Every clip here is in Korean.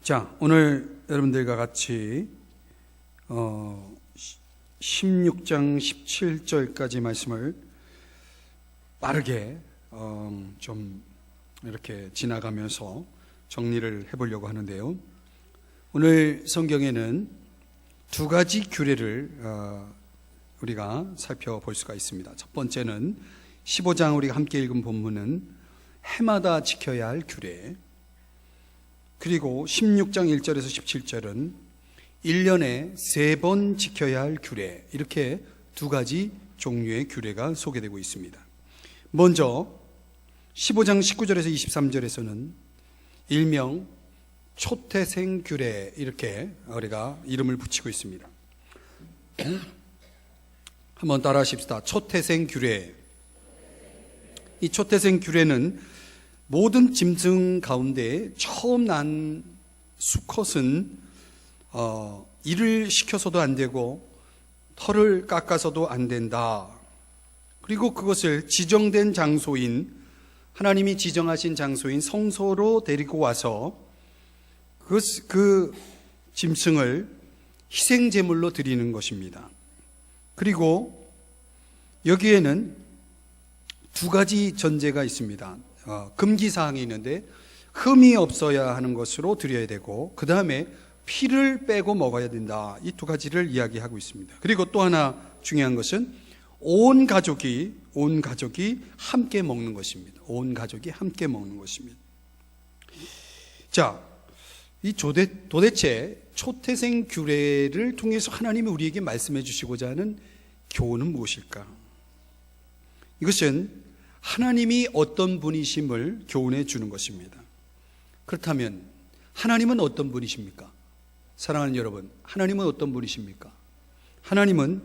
자, 오늘 여러분들과 같이 16장 17절까지 말씀을 빠르게 좀 이렇게 지나가면서 정리를 해보려고 하는데요. 오늘 성경에는 두 가지 규례를 우리가 살펴볼 수가 있습니다. 첫 번째는 15장 우리가 함께 읽은 본문은 해마다 지켜야 할 규례, 그리고 16장 1절에서 17절은 1년에 3번 지켜야 할 규례, 이렇게 두 가지 종류의 규례가 소개되고 있습니다. 먼저 15장 19절에서 23절에서는 일명 초태생 규례, 이렇게 우리가 이름을 붙이고 있습니다. 한번 따라 하십시다. 초태생 규례. 이 초태생 규례는 모든 짐승 가운데 처음 난 수컷은 일을 시켜서도 안 되고 털을 깎아서도 안 된다. 그리고 그것을 지정된 장소인, 하나님이 지정하신 장소인 성소로 데리고 와서 그 짐승을 희생제물로 드리는 것입니다. 그리고 여기에는 두 가지 전제가 있습니다. 금기사항이 있는데 흠이 없어야 하는 것으로 드려야 되고, 그 다음에 피를 빼고 먹어야 된다. 이 두 가지를 이야기하고 있습니다. 그리고 또 하나 중요한 것은 온 가족이 함께 먹는 것입니다. 온 가족이 함께 먹는 것입니다. 자, 이 도대체 초태생 규례를 통해서 하나님이 우리에게 말씀해 주시고자 하는 교훈은 무엇일까? 이것은 하나님이 어떤 분이심을 교훈해 주는 것입니다. 그렇다면 하나님은 어떤 분이십니까? 사랑하는 여러분, 하나님은 어떤 분이십니까? 하나님은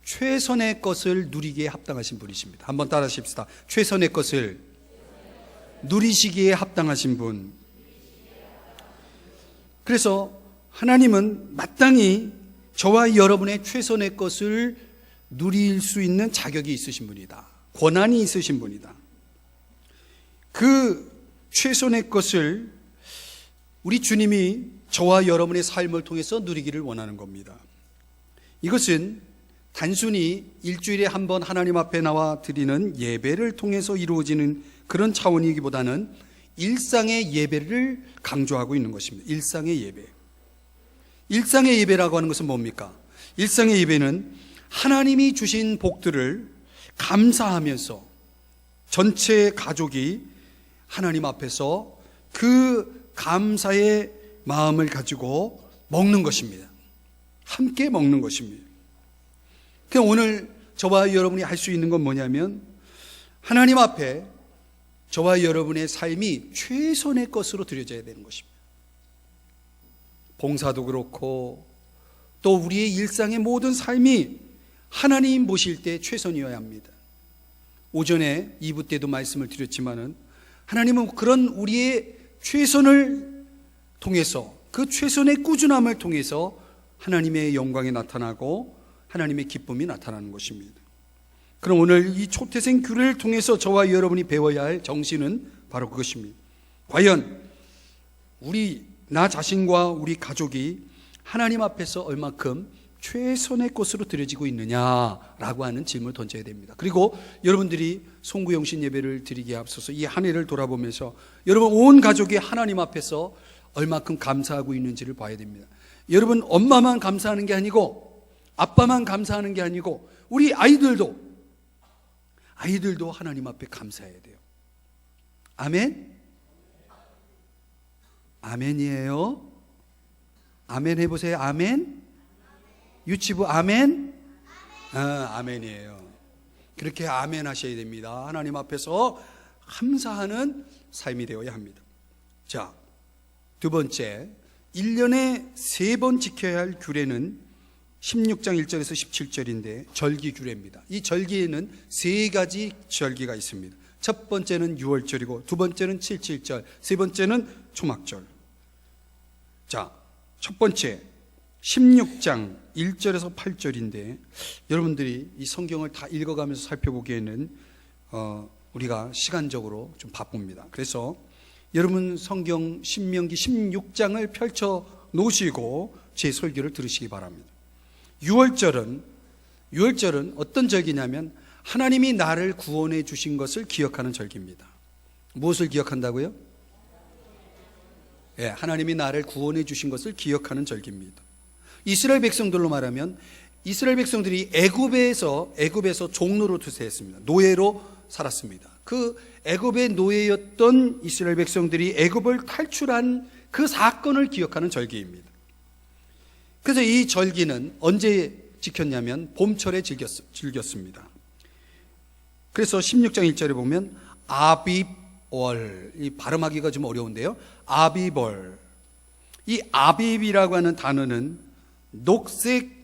최선의 것을 누리기에 합당하신 분이십니다. 한번 따라 하십시다. 최선의 것을 누리시기에 합당하신 분. 그래서 하나님은 마땅히 저와 여러분의 최선의 것을 누릴 수 있는 자격이 있으신 분이다. 권한이 있으신 분이다. 그 최선의 것을 우리 주님이 저와 여러분의 삶을 통해서 누리기를 원하는 겁니다. 이것은 단순히 일주일에 한 번 하나님 앞에 나와 드리는 예배를 통해서 이루어지는 그런 차원이기보다는 일상의 예배를 강조하고 있는 것입니다. 일상의 예배. 일상의 예배라고 하는 것은 뭡니까? 일상의 예배는 하나님이 주신 복들을 감사하면서 전체 가족이 하나님 앞에서 그 감사의 마음을 가지고 먹는 것입니다. 함께 먹는 것입니다. 그냥 오늘 저와 여러분이 할 수 있는 건 뭐냐면 하나님 앞에 저와 여러분의 삶이 최선의 것으로 드려져야 되는 것입니다. 봉사도 그렇고 또 우리의 일상의 모든 삶이 하나님 모실 때 최선이어야 합니다. 오전에 2부 때도 말씀을 드렸지만은 하나님은 그런 우리의 최선을 통해서, 그 최선의 꾸준함을 통해서 하나님의 영광이 나타나고 하나님의 기쁨이 나타나는 것입니다. 그럼 오늘 이 초태생 규례를 통해서 저와 여러분이 배워야 할 정신은 바로 그것입니다. 과연 나 자신과 우리 가족이 하나님 앞에서 얼마큼 최선의 것으로 드려지고 있느냐라고 하는 질문을 던져야 됩니다. 그리고 여러분들이 송구영신 예배를 드리기에 앞서서 이 한 해를 돌아보면서 여러분 온 가족이 하나님 앞에서 얼마큼 감사하고 있는지를 봐야 됩니다. 여러분 엄마만 감사하는 게 아니고 아빠만 감사하는 게 아니고 우리 아이들도 하나님 앞에 감사해야 돼요. 아멘? 아멘이에요? 아멘 해보세요. 아멘? 유치부 아멘? 아멘이에요. 그렇게 아멘 하셔야 됩니다. 하나님 앞에서 감사하는 삶이 되어야 합니다. 자, 두 번째, 1년에 3번 지켜야 할 규례는 16장 1절에서 17절인데 절기 규례입니다. 이 절기에는 3가지 절기가 있습니다. 첫 번째는 6월절이고 두 번째는 77절, 세 번째는 초막절. 자, 첫 번째 16장 1절에서 8절인데 여러분들이 이 성경을 다 읽어가면서 살펴보기에는 우리가 시간적으로 좀 바쁩니다. 그래서 여러분 성경 신명기 16장을 펼쳐 놓으시고 제 설교를 들으시기 바랍니다. 유월절은 어떤 절기냐면 하나님이 나를 구원해 주신 것을 기억하는 절기입니다. 무엇을 기억한다고요? 하나님이 나를 구원해 주신 것을 기억하는 절기입니다. 이스라엘 백성들로 말하면 이스라엘 백성들이 애굽에서 종로로 투세했습니다. 노예로 살았습니다. 그 애굽의 노예였던 이스라엘 백성들이 애굽을 탈출한 그 사건을 기억하는 절기입니다. 그래서 이 절기는 언제 지켰냐면 봄철에 즐겼습니다. 그래서 16장 1절에 보면 아빕월, 이 발음하기가 좀 어려운데요. 아비벌. 이 아빕이라고 하는 단어는 녹색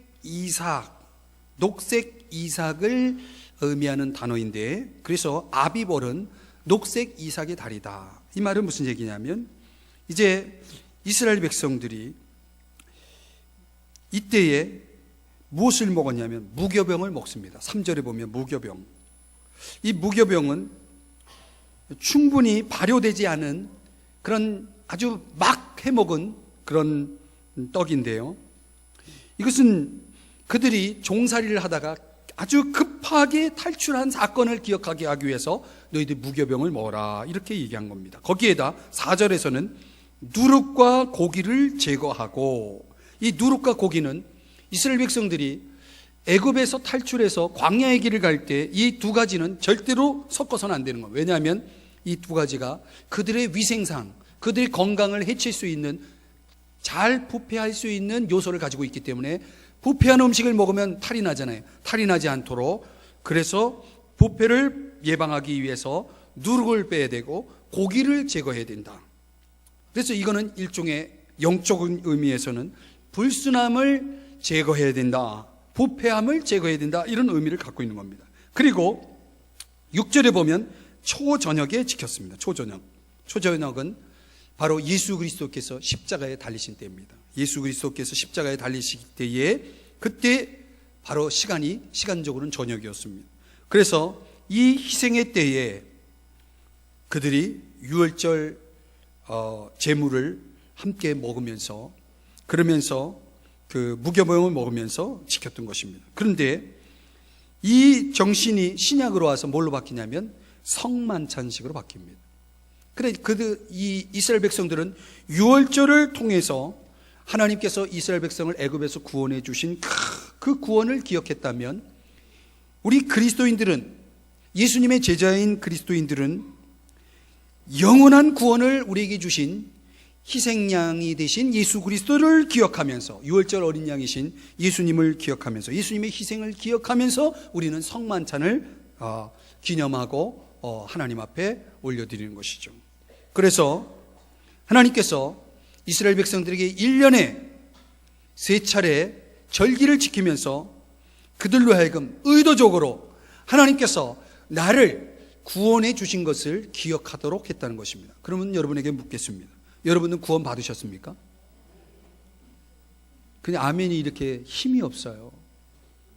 이삭을 의미하는 단어인데, 그래서 아비벌은 녹색 이삭의 달이다. 이 말은 무슨 얘기냐면 이제 이스라엘 백성들이 이때에 무엇을 먹었냐면 무교병을 먹습니다. 3절에 보면 무교병. 이 무교병은 충분히 발효되지 않은 그런 아주 막 해먹은 그런 떡인데요, 이것은 그들이 종살이를 하다가 아주 급하게 탈출한 사건을 기억하게 하기 위해서 너희들 무교병을 먹어라, 이렇게 얘기한 겁니다. 거기에다 4절에서는 누룩과 고기를 제거하고, 이 누룩과 고기는 이스라엘 백성들이 애굽에서 탈출해서 광야의 길을 갈 때 이 두 가지는 절대로 섞어서는 안 되는 거예요. 왜냐하면 이 두 가지가 그들의 위생상, 그들의 건강을 해칠 수 있는, 잘 부패할 수 있는 요소를 가지고 있기 때문에 부패한 음식을 먹으면 탈이 나잖아요. 탈이 나지 않도록, 그래서 부패를 예방하기 위해서 누룩을 빼야 되고 고기를 제거해야 된다. 그래서 이거는 일종의 영적인 의미에서는 불순함을 제거해야 된다, 부패함을 제거해야 된다, 이런 의미를 갖고 있는 겁니다. 그리고 6절에 보면 초저녁에 지켰습니다. 초저녁은 바로 예수 그리스도께서 십자가에 달리신 때입니다. 예수 그리스도께서 십자가에 달리실 때에, 그때 바로 시간적으로는 저녁이었습니다. 그래서 이 희생의 때에 그들이 유월절 제물을 함께 먹으면서, 그러면서 그 무교병을 먹으면서 지켰던 것입니다. 그런데 이 정신이 신약으로 와서 뭘로 바뀌냐면 성만찬식으로 바뀝니다. 그래, 이 이스라엘 백성들은 유월절을 통해서 하나님께서 이스라엘 백성을 애굽에서 구원해 주신 그 구원을 기억했다면, 우리 그리스도인들은, 예수님의 제자인 그리스도인들은 영원한 구원을 우리에게 주신 희생양이 되신 예수 그리스도를 기억하면서, 유월절 어린 양이신 예수님을 기억하면서, 예수님의 희생을 기억하면서 우리는 성만찬을 기념하고 하나님 앞에 올려드리는 것이죠. 그래서 하나님께서 이스라엘 백성들에게 1년에 3차례 절기를 지키면서 그들로 하여금 의도적으로 하나님께서 나를 구원해 주신 것을 기억하도록 했다는 것입니다. 그러면 여러분에게 묻겠습니다. 여러분은 구원 받으셨습니까? 그냥 아멘이 이렇게 힘이 없어요.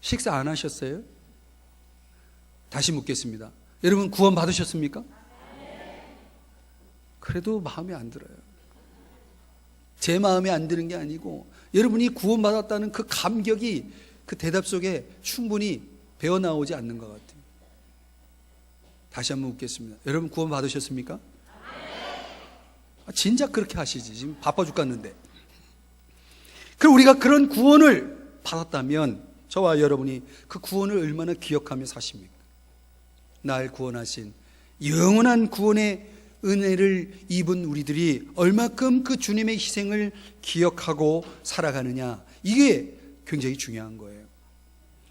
식사 안 하셨어요? 다시 묻겠습니다. 여러분 구원 받으셨습니까? 그래도 마음에 안 들어요. 제 마음에 안 드는 게 아니고 여러분이 구원받았다는 그 감격이 그 대답 속에 충분히 배어나오지 않는 것 같아요. 다시 한번 묻겠습니다. 여러분 구원 받으셨습니까? 진작 그렇게 하시지. 지금 바빠 죽겠는데. 그럼 우리가 그런 구원을 받았다면 저와 여러분이 그 구원을 얼마나 기억하며 사십니까? 날 구원하신 영원한 구원의 은혜를 입은 우리들이 얼마큼 그 주님의 희생을 기억하고 살아가느냐, 이게 굉장히 중요한 거예요.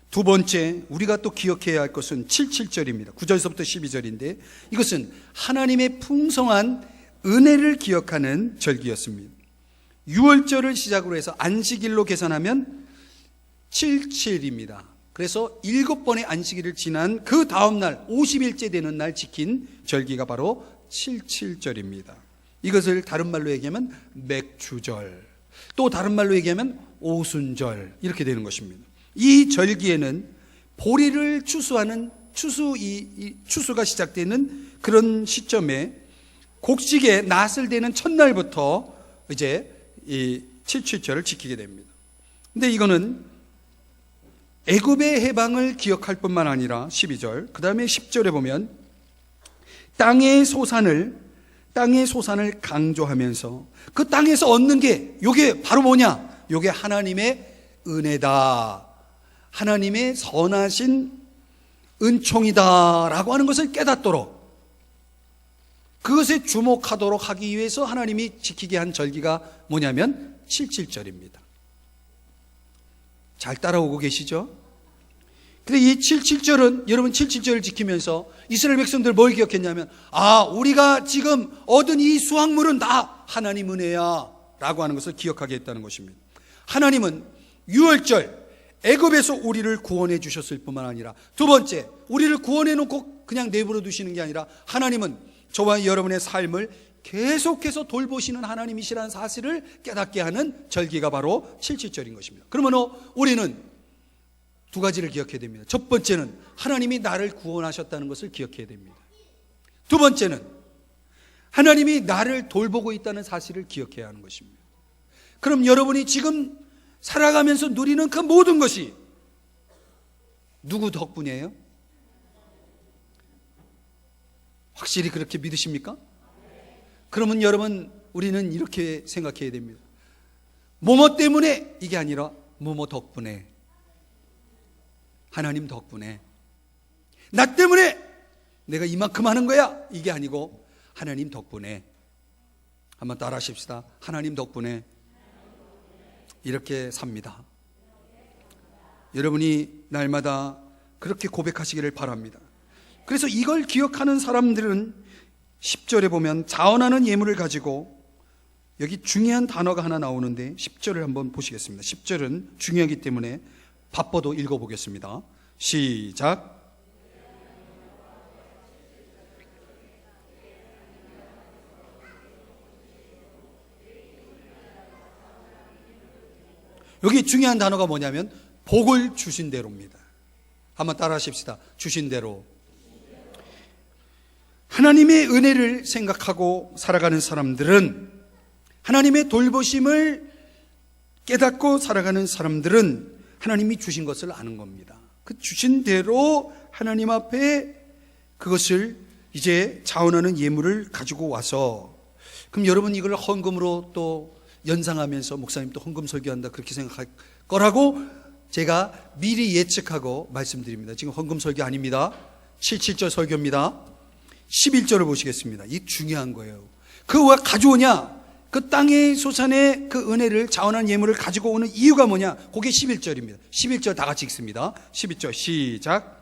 두 번째, 우리가 또 기억해야 할 것은 7절입니다. 9절서부터 12절인데 이것은 하나님의 풍성한 은혜를 기억하는 절기였습니다. 6월절을 시작으로 해서 안식일로 계산하면 77입니다. 그래서 7번의 안식일을 지난 그 다음날 50일째 되는 날 지킨 절기가 바로 77절입니다. 이것을 다른 말로 얘기하면 맥주절, 또 다른 말로 얘기하면 오순절, 이렇게 되는 것입니다. 이 절기에는 보리를 추수하는 추수가 시작되는 그런 시점에 곡식에 낫을 대는 첫날부터 이제 이 7.7절을 지키게 됩니다. 근데 이거는 애굽의 해방을 기억할 뿐만 아니라 12절, 그 다음에 10절에 보면 땅의 소산을 강조하면서 그 땅에서 얻는 게 요게 바로 뭐냐? 요게 하나님의 은혜다, 하나님의 선하신 은총이다라고 하는 것을 깨닫도록, 그것에 주목하도록 하기 위해서 하나님이 지키게 한 절기가 뭐냐면 7.7절입니다. 잘 따라오고 계시죠? 근데 이 7.7절은, 여러분 7.7절을 지키면서 이스라엘 백성들 뭘 기억했냐면, 우리가 지금 얻은 이 수확물은 다 하나님 은혜야 라고 하는 것을 기억하게 했다는 것입니다. 하나님은 유월절 애굽에서 우리를 구원해 주셨을 뿐만 아니라, 두 번째, 우리를 구원해 놓고 그냥 내버려 두시는 게 아니라 하나님은 저와 여러분의 삶을 계속해서 돌보시는 하나님이시라는 사실을 깨닫게 하는 절기가 바로 7.7절인 것입니다. 그러면 우리는 두 가지를 기억해야 됩니다. 첫 번째는 하나님이 나를 구원하셨다는 것을 기억해야 됩니다. 두 번째는 하나님이 나를 돌보고 있다는 사실을 기억해야 하는 것입니다. 그럼 여러분이 지금 살아가면서 누리는 그 모든 것이 누구 덕분이에요? 확실히 그렇게 믿으십니까? 그러면 여러분, 우리는 이렇게 생각해야 됩니다. 뭐뭐 때문에 이게 아니라 뭐뭐 덕분에, 하나님 덕분에, 나 때문에 내가 이만큼 하는 거야 이게 아니고 하나님 덕분에. 한번 따라 하십시다. 하나님 덕분에 이렇게 삽니다. 여러분이 날마다 그렇게 고백하시기를 바랍니다. 그래서 이걸 기억하는 사람들은 10절에 보면 자원하는 예물을 가지고, 여기 중요한 단어가 하나 나오는데 10절을 한번 보시겠습니다. 10절은 중요하기 때문에 바빠도 읽어보겠습니다. 시작. 여기 중요한 단어가 뭐냐면 복을 주신 대로입니다. 한번 따라 하십시다. 주신 대로. 하나님의 은혜를 생각하고 살아가는 사람들은, 하나님의 돌보심을 깨닫고 살아가는 사람들은 하나님이 주신 것을 아는 겁니다. 그 주신 대로 하나님 앞에 그것을 이제 자원하는 예물을 가지고 와서, 그럼 여러분 이걸 헌금으로 또 연상하면서 목사님 또 헌금 설교한다 그렇게 생각할 거라고 제가 미리 예측하고 말씀드립니다. 지금 헌금 설교 아닙니다. 7.7절 설교입니다. 11절을 보시겠습니다. 이 중요한 거예요. 그거 왜 가져오냐? 그 땅의 소산의 그 은혜를, 자원한 예물을 가지고 오는 이유가 뭐냐? 그게 11절입니다. 11절 다 같이 읽습니다. 11절 시작.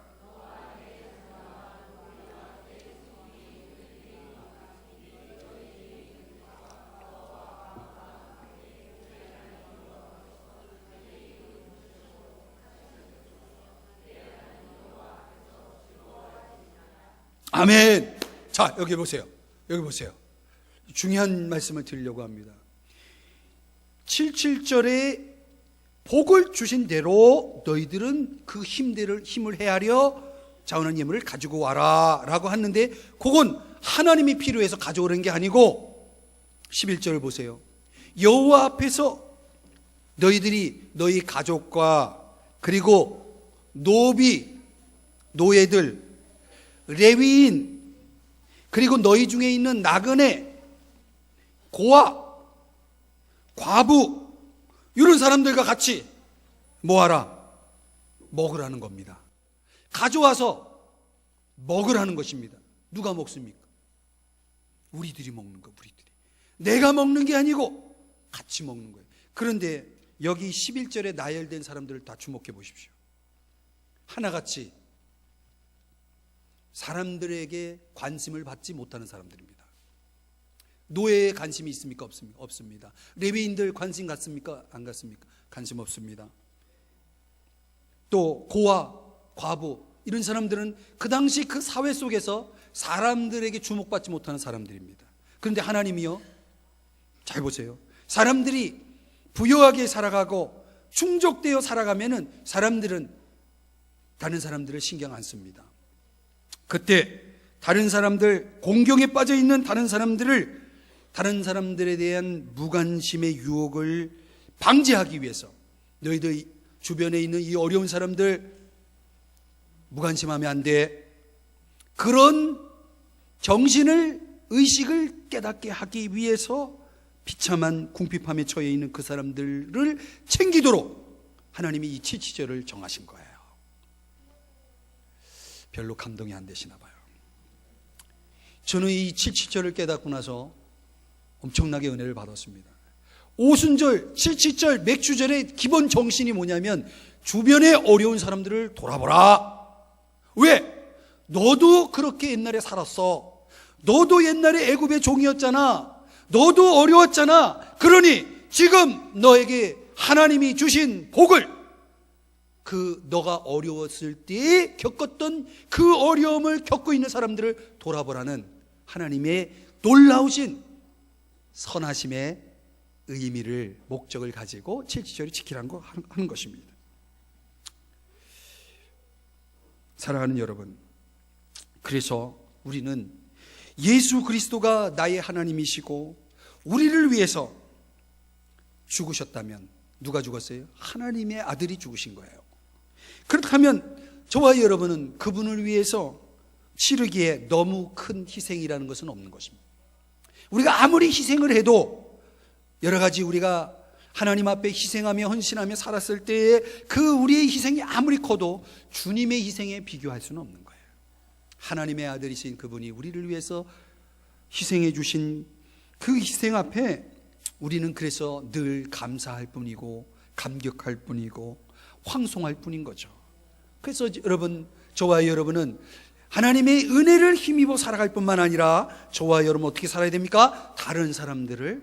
아멘. 자, 여기 보세요. 여기 보세요. 중요한 말씀을 드리려고 합니다. 7.7절에 복을 주신 대로 너희들은 그 힘을 헤아려 자원한 예물을 가지고 와라 라고 하는데, 그건 하나님이 필요해서 가져오는 게 아니고 11절을 보세요. 여호와 앞에서 너희들이 너희 가족과 그리고 노비, 노예들, 레위인, 그리고 너희 중에 있는 나그네, 고아, 과부, 이런 사람들과 같이 뭐하라? 먹으라는 겁니다. 가져와서 먹으라는 것입니다. 누가 먹습니까? 우리들이 먹는 거, 우리들이. 내가 먹는 게 아니고 같이 먹는 거예요. 그런데 여기 11절에 나열된 사람들을 다 주목해 보십시오. 하나같이 사람들에게 관심을 받지 못하는 사람들입니다. 노예에 관심이 있습니까? 없습니까? 없습니다. 레위인들 관심 갖습니까? 안 갖습니까? 관심 없습니다. 또 고아, 과부, 이런 사람들은 그 당시 그 사회 속에서 사람들에게 주목받지 못하는 사람들입니다. 그런데 하나님이요, 잘 보세요. 사람들이 부유하게 살아가고 충족되어 살아가면은 사람들은 다른 사람들을 신경 안 씁니다. 그때 다른 사람들, 공경에 빠져 있는 다른 사람들에 대한 무관심의 유혹을 방지하기 위해서 너희들 주변에 있는 이 어려운 사람들 무관심하면 안 돼. 그런 정신을, 의식을 깨닫게 하기 위해서 비참한 궁핍함에 처해 있는 그 사람들을 챙기도록 하나님이 이 7지절을 정하신 거예요. 별로 감동이 안 되시나 봐요. 저는 이 7지절을 깨닫고 나서 엄청나게 은혜를 받았습니다. 오순절, 7지절, 맥주절의 기본 정신이 뭐냐면 주변에 어려운 사람들을 돌아보라. 왜? 너도 그렇게 옛날에 살았어. 너도 옛날에 애굽의 종이었잖아. 너도 어려웠잖아. 그러니 지금 너에게 하나님이 주신 복을, 너가 어려웠을 때 겪었던 그 어려움을 겪고 있는 사람들을 돌아보라는 하나님의 놀라우신 선하심의 의미를, 목적을 가지고 7지절이 지키라는 거 하는 것입니다. 사랑하는 여러분, 그래서 우리는 예수 그리스도가 나의 하나님이시고 우리를 위해서 죽으셨다면, 누가 죽었어요? 하나님의 아들이 죽으신 거예요. 그렇다면 저와 여러분은 그분을 위해서 치르기에 너무 큰 희생이라는 것은 없는 것입니다. 우리가 아무리 희생을 해도 여러 가지 우리가 하나님 앞에 희생하며 헌신하며 살았을 때에 그 우리의 희생이 아무리 커도 주님의 희생에 비교할 수는 없는 거예요. 하나님의 아들이신 그분이 우리를 위해서 희생해 주신 그 희생 앞에 우리는 그래서 늘 감사할 뿐이고 감격할 뿐이고 황송할 뿐인 거죠. 그래서 여러분, 저와 여러분은 하나님의 은혜를 힘입어 살아갈 뿐만 아니라 저와 여러분 어떻게 살아야 됩니까? 다른 사람들을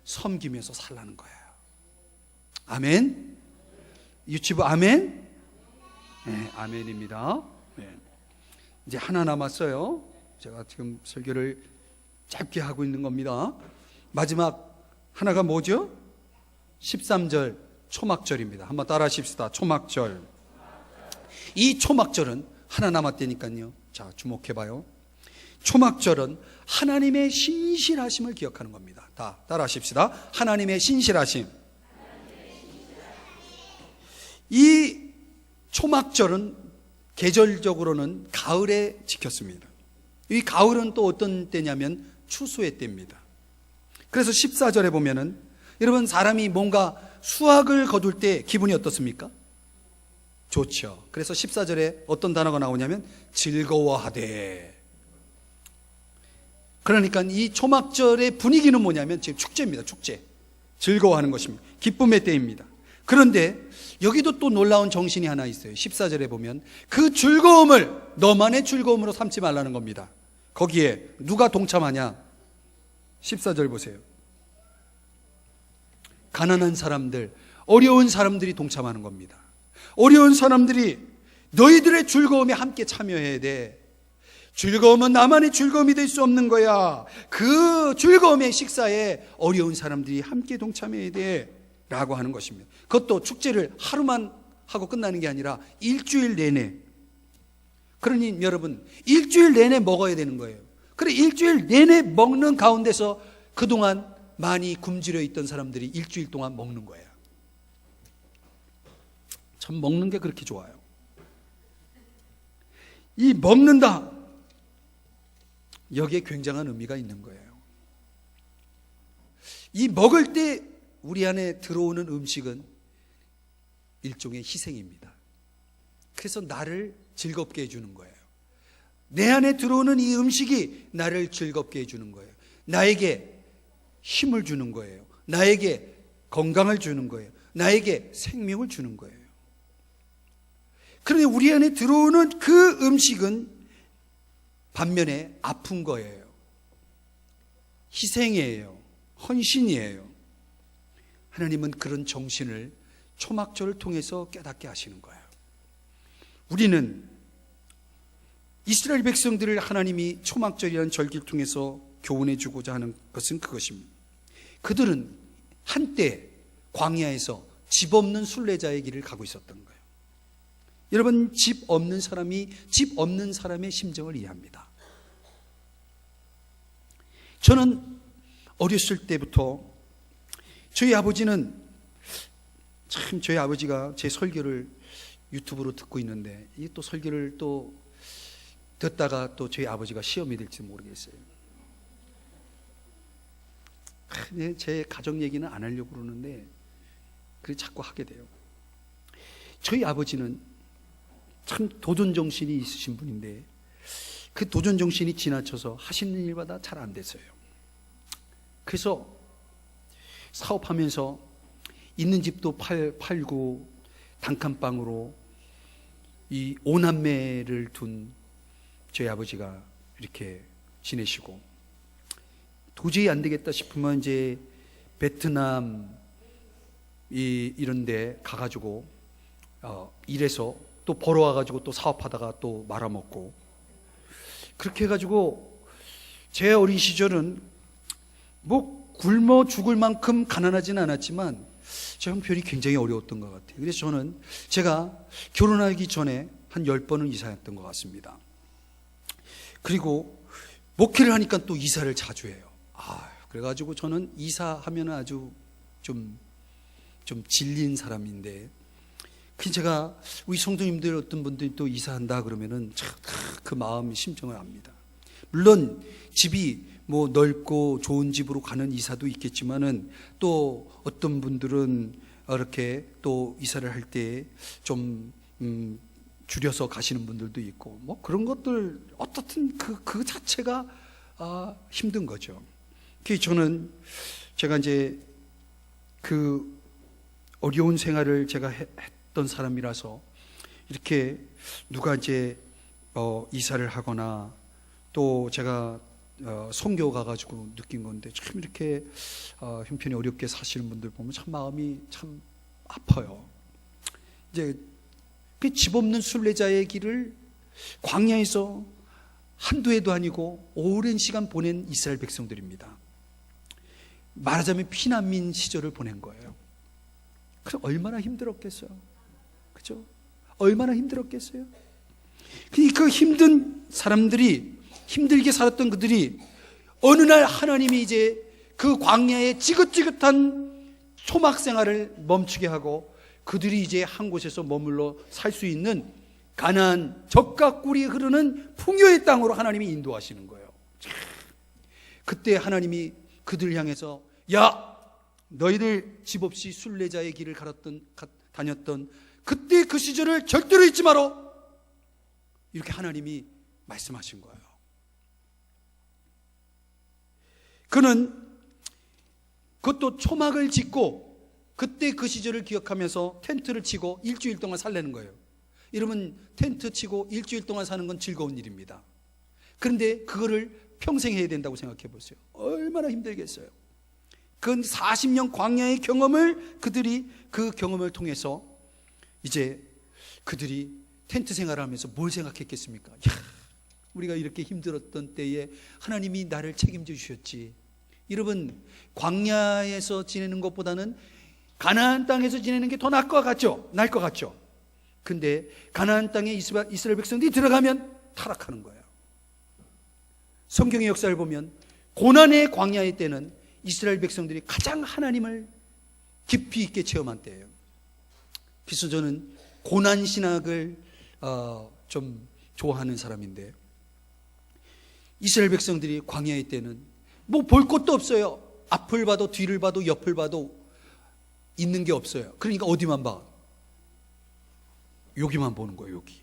섬기면서 살라는 거예요. 아멘. 유치부 아멘. 네, 아멘입니다. 네. 이제 하나 남았어요. 제가 지금 설교를 짧게 하고 있는 겁니다. 마지막 하나가 뭐죠? 13절 초막절입니다. 한번 따라 하십시다. 초막절. 이 초막절은 하나 남았다니까요. 자, 주목해봐요. 초막절은 하나님의 신실하심을 기억하는 겁니다. 다 따라 하십시다. 하나님의 신실하심. 이 초막절은 계절적으로는 가을에 지켰습니다. 이 가을은 또 어떤 때냐면 추수의 때입니다. 그래서 14절에 보면은, 여러분, 사람이 뭔가 수확을 거둘 때 기분이 어떻습니까? 좋죠. 그래서 14절에 어떤 단어가 나오냐면 즐거워하되. 그러니까 이 초막절의 분위기는 뭐냐면 지금 축제입니다. 축제. 즐거워하는 것입니다. 기쁨의 때입니다. 그런데 여기도 또 놀라운 정신이 하나 있어요. 14절에 보면 그 즐거움을 너만의 즐거움으로 삼지 말라는 겁니다. 거기에 누가 동참하냐? 14절 보세요. 가난한 사람들, 어려운 사람들이 동참하는 겁니다. 어려운 사람들이 너희들의 즐거움에 함께 참여해야 돼. 즐거움은 나만의 즐거움이 될 수 없는 거야. 그 즐거움의 식사에 어려운 사람들이 함께 동참해야 돼 라고 하는 것입니다. 그것도 축제를 하루만 하고 끝나는 게 아니라 일주일 내내. 그러니 여러분, 일주일 내내 먹어야 되는 거예요. 그래, 일주일 내내 먹는 가운데서 그동안 많이 굶주려 있던 사람들이 일주일 동안 먹는 거예요. 참 먹는 게 그렇게 좋아요. 이 먹는다, 여기에 굉장한 의미가 있는 거예요. 이 먹을 때 우리 안에 들어오는 음식은 일종의 희생입니다. 그래서 나를 즐겁게 해주는 거예요. 내 안에 들어오는 이 음식이 나를 즐겁게 해주는 거예요. 나에게 힘을 주는 거예요. 나에게 건강을 주는 거예요. 나에게 생명을 주는 거예요. 그런데 우리 안에 들어오는 그 음식은 반면에 아픈 거예요. 희생이에요. 헌신이에요. 하나님은 그런 정신을 초막절을 통해서 깨닫게 하시는 거예요. 우리는 이스라엘 백성들을 하나님이 초막절이라는 절기를 통해서 교훈해 주고자 하는 것은 그것입니다. 그들은 한때 광야에서 집 없는 순례자의 길을 가고 있었던 거예요. 여러분, 집 없는 사람이 집 없는 사람의 심정을 이해합니다. 저는 어렸을 때부터 저희 아버지는 참, 저희 아버지가 제 설교를 유튜브로 듣고 있는데, 이 또 설교를 또 듣다가 또 저희 아버지가 시험이 될지 모르겠어요. 제 가정 얘기는 안 하려고 그러는데 그래 자꾸 하게 돼요. 저희 아버지는 참 도전 정신이 있으신 분인데, 그 도전 정신이 지나쳐서 하시는 일마다 잘 안 됐어요. 그래서 사업하면서 있는 집도 팔고 단칸방으로 이 5남매를 둔 저희 아버지가 이렇게 지내시고, 도저히 안 되겠다 싶으면 이제 베트남 이런 데 가가지고 일해서 또 벌어와가지고 또 사업하다가 또 말아먹고, 그렇게 해가지고 제 어린 시절은 뭐 굶어 죽을 만큼 가난하지는 않았지만 제 형편이 굉장히 어려웠던 것 같아요. 그래서 저는 제가 결혼하기 전에 한 10번은 이사했던 것 같습니다. 그리고 목회를 하니까 또 이사를 자주 해요. 그래가지고 저는 이사하면 아주 좀 질린 사람인데, 제가 우리 성도님들 어떤 분들이 또 이사한다 그러면은 그 마음 심정을 압니다. 물론 집이 뭐 넓고 좋은 집으로 가는 이사도 있겠지만은, 또 어떤 분들은 이렇게 또 이사를 할 때 좀 줄여서 가시는 분들도 있고, 뭐 그런 것들 어떻든 그 자체가 힘든 거죠. 그래서 저는 제가 이제 그 어려운 생활을 제가 했던 사람이라서, 이렇게 누가 이제 이사를 하거나 또 제가 선교 가가지고 느낀 건데, 참 이렇게 형편이 어렵게 사시는 분들 보면 참 마음이 참 아파요. 이제 그 집 없는 순례자의 길을 광야에서 한두 해도 아니고 오랜 시간 보낸 이스라엘 백성들입니다. 말하자면 피난민 시절을 보낸 거예요. 그럼 얼마나 힘들었겠어요? 그죠? 얼마나 힘들었겠어요? 그 힘든 사람들이, 힘들게 살았던 그들이 어느 날 하나님이 이제 그 광야의 지긋지긋한 초막 생활을 멈추게 하고, 그들이 이제 한 곳에서 머물러 살 수 있는 가나안 젖과 꿀이 흐르는 풍요의 땅으로 하나님이 인도하시는 거예요. 그때 하나님이 그들을 향해서, 야, 너희들 집 없이 순례자의 길을 다녔던 그때 그 시절을 절대로 잊지 마라, 이렇게 하나님이 말씀하신 거예요. 그는 그것도 초막을 짓고 그때 그 시절을 기억하면서 텐트를 치고 일주일 동안 살려는 거예요. 여러분, 텐트 치고 일주일 동안 사는 건 즐거운 일입니다. 그런데 그거를 평생 해야 된다고 생각해 보세요. 얼마나 힘들겠어요. 그 40년 광야의 경험을, 그 경험을 통해서 이제 그들이 텐트 생활을 하면서 뭘 생각했겠습니까? 우리가 이렇게 힘들었던 때에 하나님이 나를 책임져 주셨지. 여러분, 광야에서 지내는 것보다는 가나안 땅에서 지내는 게 더 나을 것 같죠? 근데 가나안 땅에 이스라엘 백성들이 들어가면 타락하는 거예요. 성경의 역사를 보면 고난의 광야의 때는 이스라엘 백성들이 가장 하나님을 깊이 있게 체험한 때예요. 그래서 저는 고난 신학을 좀 좋아하는 사람인데, 이스라엘 백성들이 광야의 때는 뭐 볼 것도 없어요. 앞을 봐도 뒤를 봐도 옆을 봐도 있는 게 없어요. 그러니까 어디만 봐? 여기만 보는 거예요. 여기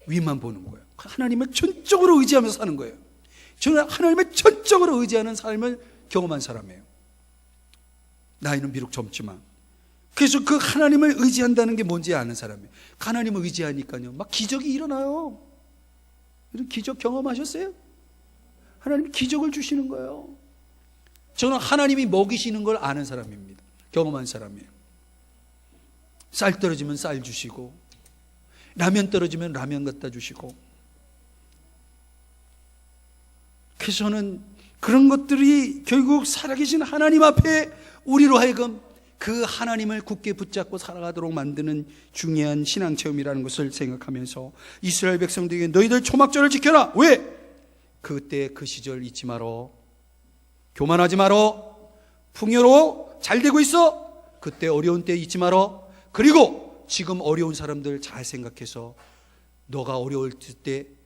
위만 보는 거예요. 하나님을 전적으로 의지하면서 사는 거예요. 저는 하나님을 전적으로 의지하는 삶을 경험한 사람이에요. 나이는 비록 젊지만. 그래서 그 하나님을 의지한다는 게 뭔지 아는 사람이에요. 하나님을 의지하니까요, 막 기적이 일어나요. 이런 기적 경험하셨어요? 하나님이 기적을 주시는 거예요. 저는 하나님이 먹이시는 걸 아는 사람입니다. 경험한 사람이에요. 쌀 떨어지면 쌀 주시고, 라면 떨어지면 라면 갖다 주시고. 그래서 저는 그런 것들이 결국 살아계신 하나님 앞에 우리로 하여금 그 하나님을 굳게 붙잡고 살아가도록 만드는 중요한 신앙 체험이라는 것을 생각하면서 이스라엘 백성들에게 너희들 초막절을 지켜라. 왜? 그때 그 시절 잊지 말어. 교만하지 말어. 풍요로워. 잘 되고 있어. 그때 어려운 때 잊지 말어. 그리고 지금 어려운 사람들 잘 생각해서 너가 어려울 때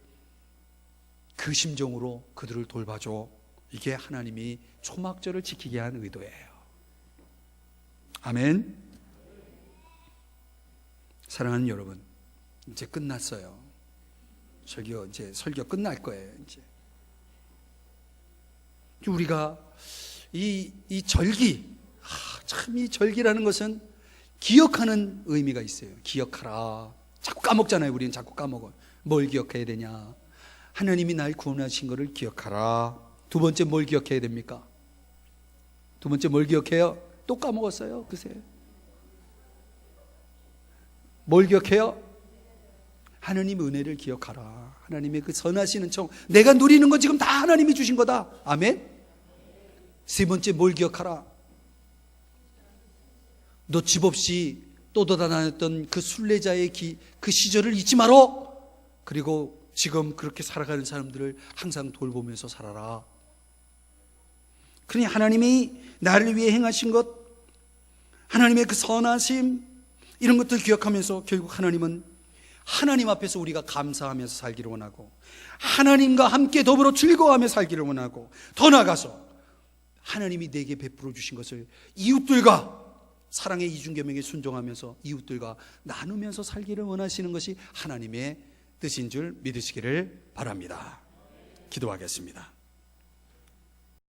그 심정으로 그들을 돌봐줘. 이게 하나님이 초막절을 지키게 한 의도예요. 아멘. 사랑하는 여러분, 이제 끝났어요. 설교 끝날 거예요. 이제 우리가 이 절기, 참 이 절기라는 것은 기억하는 의미가 있어요. 기억하라. 자꾸 까먹잖아요. 우리는 자꾸 까먹어요. 뭘 기억해야 되냐? 하나님이 날 구원하신 것을 기억하라. 두 번째 뭘 기억해야 됩니까? 두 번째 뭘 기억해요? 또 까먹었어요. 글쎄. 뭘 기억해요? 하나님의 은혜를 기억하라. 하나님의 그 선하시는 청, 내가 누리는 건 지금 다 하나님이 주신 거다. 아멘. 세 번째 뭘 기억하라? 너 집 없이 떠돌아다녔던 그 순례자의 그 시절을 잊지 말어. 그리고 지금 그렇게 살아가는 사람들을 항상 돌보면서 살아라. 그러니 하나님이 나를 위해 행하신 것, 하나님의 그 선하심, 이런 것들 기억하면서 결국 하나님은 하나님 앞에서 우리가 감사하면서 살기를 원하고, 하나님과 함께 더불어 즐거워하며 살기를 원하고, 더 나아가서 하나님이 내게 베풀어 주신 것을 이웃들과 사랑의 이중계명에 순종하면서 이웃들과 나누면서 살기를 원하시는 것이 하나님의 뜻인 줄 믿으시기를 바랍니다. 기도하겠습니다.